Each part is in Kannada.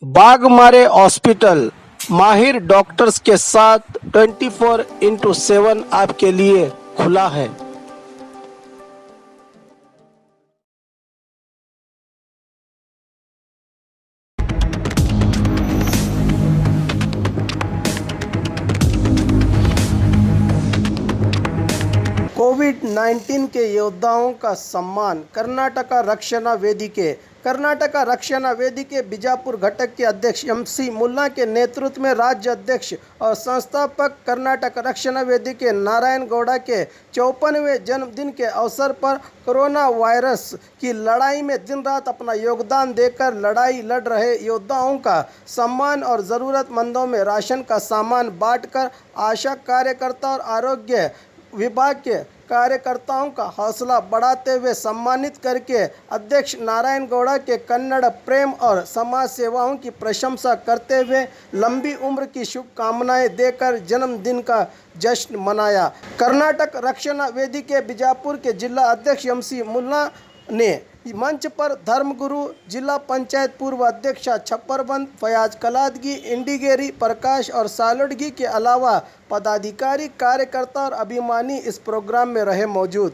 बागमारे हॉस्पिटल माहिर डॉक्टर्स के साथ 24x7 आपके लिए खुला है। कोविड-19 के योद्धाओं का सम्मान कर्नाटका रक्षणा वेदी के बीजापुर घटक के अध्यक्ष MC मुल्ला के नेतृत्व में राज्य अध्यक्ष और संस्थापक कर्नाटक रक्षणा वेदी के नारायण गौड़ा के 54वें जन्मदिन के अवसर पर कोरोना वायरस की लड़ाई में दिन रात अपना योगदान देकर लड़ाई लड़ रहे योद्धाओं का सम्मान और ज़रूरतमंदों में राशन का सामान बांटकर आशा कार्यकर्ता और आरोग्य विभाग के कार्यकर्ताओं का हौसला बढ़ाते हुए सम्मानित करके अध्यक्ष नारायण गौड़ा के कन्नड़ प्रेम और समाज सेवाओं की प्रशंसा करते हुए लंबी उम्र की शुभकामनाएं देकर जन्मदिन का जश्न मनाया। कर्नाटक रक्षणा वेदी के बीजापुर के जिला अध्यक्ष MC मुल्ला ने मंच पर धर्मगुरु जिला पंचायत पूर्व अध्यक्षा छप्परबंद फयाज कलादगी इंडिगेरी प्रकाश और सालुडगी के अलावा पदाधिकारी कार्यकर्ता और अभिमानी इस प्रोग्राम में रहे मौजूद।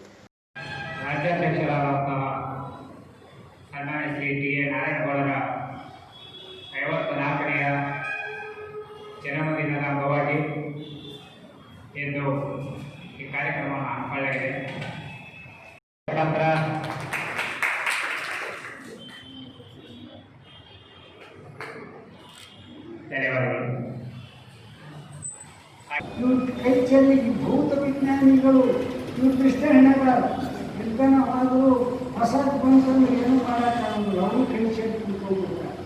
ಕೈಚಲ್ಲಿ ಭೂತ ವಿಜ್ಞಾನಿಗಳು ಇವರು ಕೃಷ್ಣಣ್ಣರ ವಿಜ್ಞಾನವಾದರೂ ಹೊಸ ಬಂತಂದು ಏನು ಮಾಡೋಕ್ಕಾಗಲ್ಲ, ಅವರು ಕೈಚಲ್ಲಿ ಕೂತ್ಕೊಂಡ್ಬಿಡ್ತಾರೆ।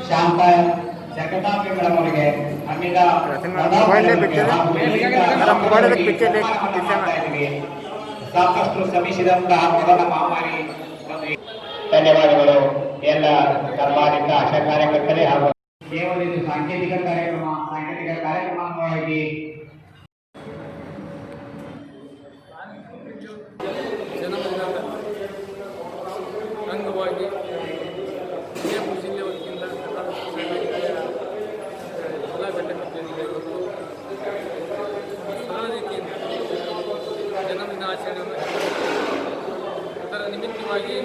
ಶಾಂತ ಜಗದಾಂಬೆ ಮೇಡಮ್ ಅವರಿಗೆ ಸಾಕಷ್ಟು ಶ್ರಮಿಸಿದಂತಹ ಕೊರೋನಾ ಮಹಾಮಾರಿ ಧನ್ಯವಾದಗಳು ಎಲ್ಲ ಕರ್ನಾಟಕ ಆಶಾ ಕಾರ್ಯಕರ್ತರೇ ಹಾಗೂ ಕೇವಲ ಇದು ಸಾಂಕೇತಿಕ ಕಾರ್ಯಕ್ರಮವಾಗಿ ಜನಮನದ ಅಂಗವಾಗಿ ವಿಜಯಪುರ ಜಿಲ್ಲೆ ವತಿಯಿಂದ ಜಿಲ್ಲಾ ಘಟಕದಲ್ಲಿ ಇವತ್ತು ಸರಳ ರೀತಿಯಿಂದ ಜನ್ಮದಿನ ಆಚರಣೆಯನ್ನು ಅದರ ನಿಮಿತ್ತವಾಗಿ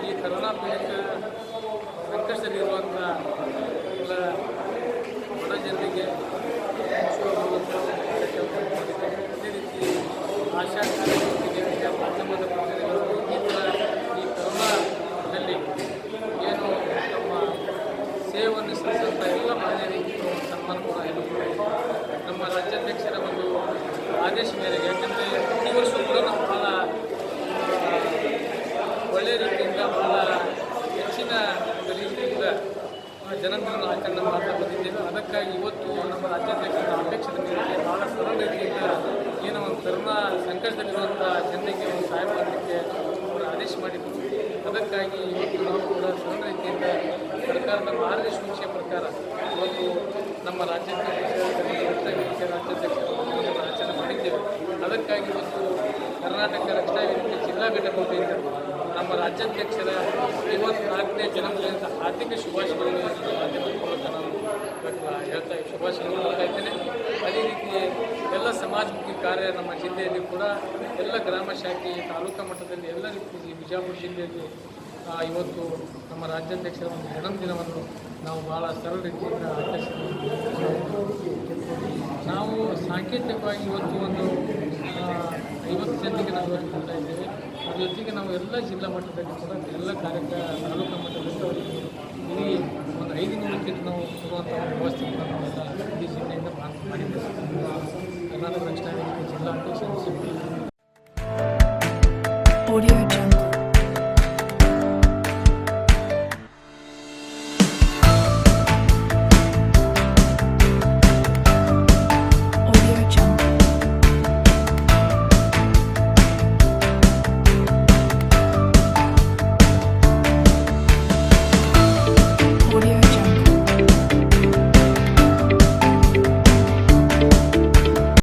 ಈ ಕರೋನಾ ಪೀಡಿತ ಸಂಕಷ್ಟದಲ್ಲಿರುವಂಥ ಎಲ್ಲ ಬಡ ಜನರಿಗೆ ಅದೇ ರೀತಿ ಆಶಾ ಕಾರ್ಯಕರ್ತರಿಗೆ ಮಾಧ್ಯಮದ ಪ್ರತಿನಿಧಿಗಳು ಇನ್ನಿತರ ಈ ಕರೋನಾದಲ್ಲಿ ಏನು ತಮ್ಮ ಸೇವೆಯನ್ನು ಸಲ್ಲಿಸುವಂಥ ಎಲ್ಲ ಮಹಿಳೆಯರಿಗೆ ಸನ್ಮಾನ ಕೂಡ ಹೇಳುತ್ತಾರೆ। ನಮ್ಮ ರಾಜ್ಯಾಧ್ಯಕ್ಷರ ಒಂದು ಆದೇಶ ಮೇರೆಗೆ, ಯಾಕಂದರೆ ಈ ವರ್ಷ ಕೂಡ ನಾವು ಭಾಳ ಒಳ್ಳೆಯ ರೀತಿಯಿಂದ ಭಾಳ ಹೆಚ್ಚಿನ ರೀತಿಯಿಂದ ಜನ್ಮದಿನ ಆಚರಣೆ ಮಾಡ್ತಾ ಬಂದಿದ್ದೇವೆ। ಅದಕ್ಕಾಗಿ ಇವತ್ತು ನಮ್ಮ ರಾಜ್ಯಾಧ್ಯಕ್ಷರ ಅಧ್ಯಕ್ಷರ ಮೇರೆಗೆ ಭಾಳ ಸರಳ ರೀತಿಯಿಂದ ಏನೋ ಒಂದು ಕರೋನಾ ಸಂಕಷ್ಟದಲ್ಲಿರುವಂಥ ಜನರಿಗೆ ಒಂದು ಸಹಾಯ ಮಾಡಲಿಕ್ಕೆ ಅವರು ಆದೇಶ ಮಾಡಿದರು। ಅದಕ್ಕಾಗಿ ಇವತ್ತು ನಾವು ಕೂಡ ಸರಳ ರೀತಿಯಿಂದ ಸರ್ಕಾರದ ಮಾರ್ಗಸೂಚಿಯ ಪ್ರಕಾರ ಇವತ್ತು ನಮ್ಮ ರಾಜ್ಯಾಧ್ಯಕ್ಷರ ಆಚರಣೆ ಮಾಡಿದ್ದೇವೆ। ಅದಕ್ಕಾಗಿ ಇವತ್ತು ಕರ್ನಾಟಕ ರಕ್ಷಣಾ ವೇದಿಕೆ ಜಿಲ್ಲಾ ಘಟಕ ವತಿಯಿಂದ ನಮ್ಮ ರಾಜ್ಯಾಧ್ಯಕ್ಷರ 54ನೇ ಜನ್ಮದಿನದ ಹಾರ್ದಿಕ ಶುಭಾಶಯಗಳನ್ನು ಮಾಧ್ಯಮದ ಮೂಲಕ ನಾನು ಹೇಳ್ತಾ ಶುಭಾಶಯಗಳನ್ನು ಮಾಡ್ತಾ ಇದ್ದೇನೆ। ಅದೇ ರೀತಿ ಎಲ್ಲ ಸಮಾಜಮುಖಿ ಕಾರ್ಯ ನಮ್ಮ ಜಿಲ್ಲೆಯಲ್ಲಿ ಕೂಡ ಎಲ್ಲ ಗ್ರಾಮ ಶಾಖೆ ತಾಲೂಕಾ ಮಟ್ಟದಲ್ಲಿ ಎಲ್ಲ ರೀತಿ ಬಿಜಾಪುರ ಜಿಲ್ಲೆಯಲ್ಲಿ ಇವತ್ತು ನಮ್ಮ ರಾಜ್ಯಾಧ್ಯಕ್ಷರ ಒಂದು ಜನ್ಮದಿನವನ್ನು ನಾವು ಭಾಳ ಸರಳ ರೀತಿಯಿಂದ ನಾವು ಸಾಂಕೇತಿಕವಾಗಿ ಇವತ್ತು ಒಂದು 50 ಜನರಿಗೆ ನಾವು ಕೊಡ್ತಾ ಇದ್ದೇವೆ। ಅದ್ರ ಜೊತೆಗೆ ನಾವು ಎಲ್ಲ ಜಿಲ್ಲಾ ಮಟ್ಟದಲ್ಲಿ ಕೂಡ ಎಲ್ಲ ತಾಲೂಕಾ ಮಟ್ಟದಲ್ಲಿ ಅವರಿಗೆ ಇಡೀ ಒಂದು 500ಕ್ಕಿಂತ ನಾವು ಕೊಡುವಂಥ ವ್ಯವಸ್ಥೆ ಕೂಡ ನಾವೆಲ್ಲ ಇಡೀ ಜಿಲ್ಲೆಯಿಂದ ಮಾಡಿದ್ದೇವೆ। ಕರ್ನಾಟಕ ರಕ್ಷಣಾ ವೇದಿಕೆ ಜಿಲ್ಲಾ ಅಧ್ಯಕ್ಷ